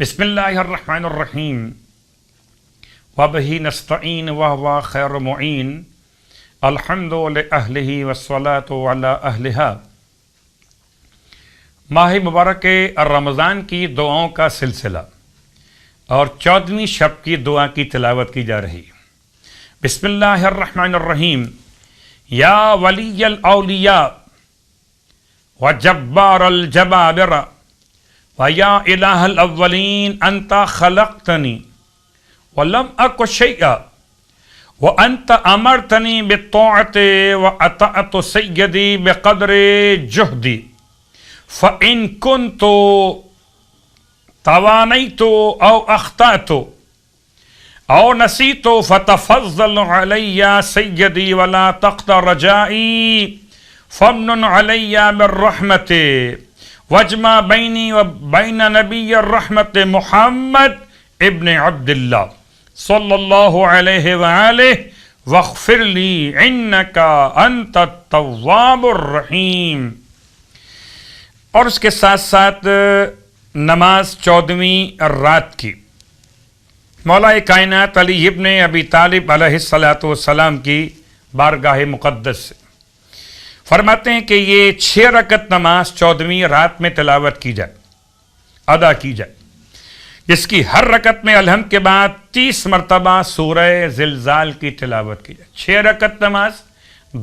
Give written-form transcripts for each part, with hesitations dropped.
بسم اللہ الرحمن الرحیم وبہ نستعین وہو خیر معین الحمد لأہلہ والصلاة علی اہلہا۔ ماہ مبارک رمضان کی دعاؤں کا سلسلہ اور 14ویں شب کی دعا کی تلاوت کی جا رہی ہے۔ بسم اللہ الرحمن الرحیم۔ یا ولی الاولیاء وجبار الجبابرہ وَيَا إِلَهَ الْأَوَّلِينَ أَنْتَ خَلَقْتَنِي وَلَمْ أَكُ شَيْئًا وَأَنْتَ أَمَرْتَنِي بِالطَّاعَةِ وَأَطَعْتُ سَيِّدِي بِقَدْرِ جُهْدِي فَإِنْ كُنْتُ توانيت أو أخطأت أو نسيت فتفضل علي سيدي ولا تقطع رجائي فمن علي بالرحمة وجمع بینی و بین نبی الرحمت محمد ابن عبداللہ صلی اللہ علیہ وآلہ واغفر لی انکا انت التواب الرحیم۔ اور اس کے ساتھ ساتھ نماز 14ویں رات کی مولا کائنات علی ابن ابی طالب علیہ السلام کی بارگاہ مقدس سے فرماتے ہیں کہ یہ 6 رکعت نماز 14ویں رات میں تلاوت کی جائے، ادا کی جائے، جس کی ہر رکعت میں الحمد کے بعد 30 مرتبہ سورہ زلزال کی تلاوت کی جائے۔ 6 رکعت نماز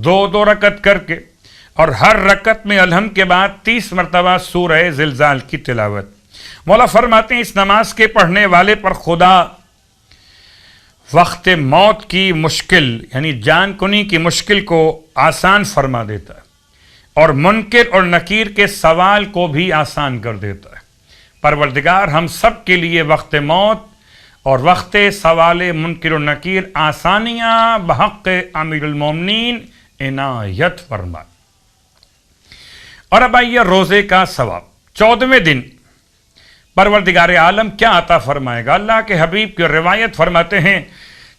2 رکعت کر کے اور ہر رکعت میں الحمد کے بعد 30 مرتبہ سورہ زلزال کی تلاوت۔ مولا فرماتے ہیں اس نماز کے پڑھنے والے پر خدا وقت موت کی مشکل یعنی جان کنی کی مشکل کو آسان فرما دیتا ہے اور منکر اور نکیر کے سوال کو بھی آسان کر دیتا ہے۔ پروردگار ہم سب کے لیے وقت موت اور وقت سوال منکر و نکیر آسانیاں بحق امیر المومنین عنایت فرمائے۔ اور اب آئیے روزے کا ثواب۔ 14ویں دن پروردگار عالم کیا عطا فرمائے گا؟ اللہ کے حبیب کی روایت فرماتے ہیں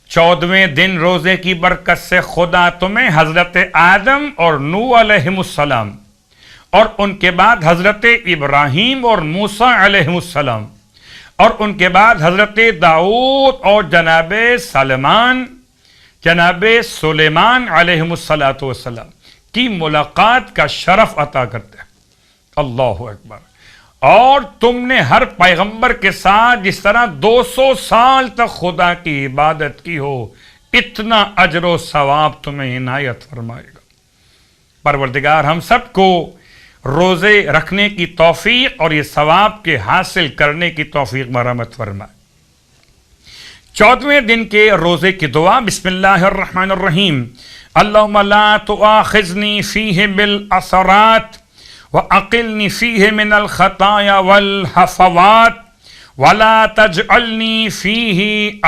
14ویں دن روزے کی برکت سے خدا تمہیں حضرت آدم اور نوح علیہ السلام اور ان کے بعد حضرت ابراہیم اور موسیٰ علیہ السلام اور ان کے بعد حضرت داؤد اور جناب سلیمان علیہ السلام کی ملاقات کا شرف عطا کرتے ہیں۔ اللہ اکبر۔ اور تم نے ہر پیغمبر کے ساتھ جس طرح 200 سال تک خدا کی عبادت کی ہو اتنا اجر و ثواب تمہیں عنایت فرمائے گا۔ پروردگار ہم سب کو روزے رکھنے کی توفیق اور یہ ثواب کے حاصل کرنے کی توفیق مرحمت فرمائے۔ 14ویں دن کے روزے کی دعا۔ بسم اللہ الرحمن الرحیم۔ اللہم لا تؤاخذنی فیہ بالعثرات وَأَقِلْنِ فِيهِ مِنَ الْخَطَايَا وَالْحَفَوَاتِ وَلَا تَجْعَلْنِي فِيهِ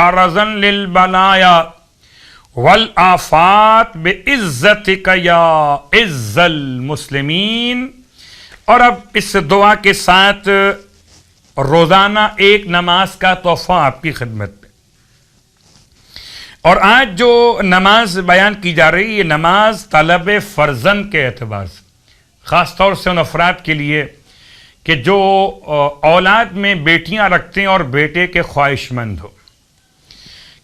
عَرَضًا لِلْبَلَايَا وَالْآفَاتِ بِعِزَّتِكَ يَا عِزَّ الْمُسْلِمِينَ۔ اور اب اس دعا کے ساتھ روزانہ ایک نماز کا تحفہ آپ کی خدمت میں۔ اور آج جو نماز بیان کی جا رہی ہے نماز طلب فرزند کے اعتبار سے، خاص طور سے ان افراد کے لیے کہ جو اولاد میں بیٹیاں رکھتے ہیں اور بیٹے کے خواہش مند ہو۔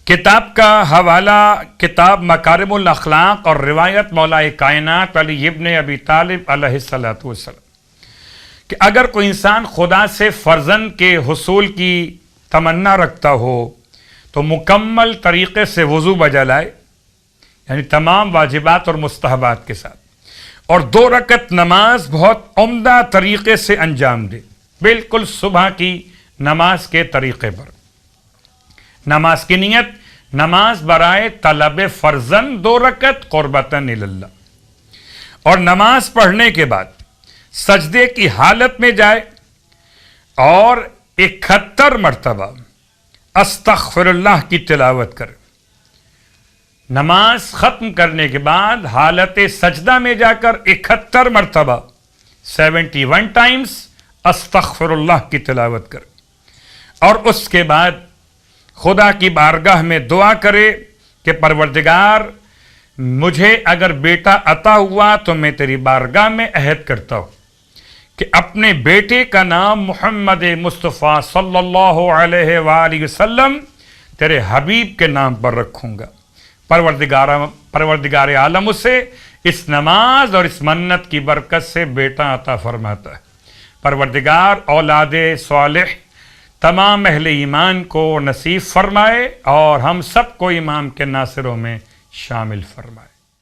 کتاب کا حوالہ کتاب مکارم الاخلاق اور روایت مولا کائنات علی ابن ابی طالب علیہ السلام کہ اگر کوئی انسان خدا سے فرزند کے حصول کی تمنا رکھتا ہو تو مکمل طریقے سے وضو بجا لائے یعنی تمام واجبات اور مستحبات کے ساتھ، اور 2 رکعت نماز بہت عمدہ طریقے سے انجام دے، بالکل صبح کی نماز کے طریقے پر۔ نماز کی نیت نماز برائے طلب فرزند 2 رکعت قربتاً اللہ، اور نماز پڑھنے کے بعد سجدے کی حالت میں جائے اور 71 مرتبہ استغفر اللہ کی تلاوت کرے۔ نماز ختم کرنے کے بعد حالت سجدہ میں جا کر 71 مرتبہ 71 ٹائمز استغفر اللہ کی تلاوت کرے، اور اس کے بعد خدا کی بارگاہ میں دعا کرے کہ پروردگار مجھے اگر بیٹا عطا ہوا تو میں تیری بارگاہ میں عہد کرتا ہوں کہ اپنے بیٹے کا نام محمد مصطفیٰ صلی اللہ علیہ وآلہ وسلم تیرے حبیب کے نام پر رکھوں گا۔ پروردگار عالم اسے اس نماز اور اس منت کی برکت سے بیٹا عطا فرماتا ہے۔ پروردگار اولاد صالح تمام اہل ایمان کو نصیب فرمائے اور ہم سب کو امام کے ناصروں میں شامل فرمائے۔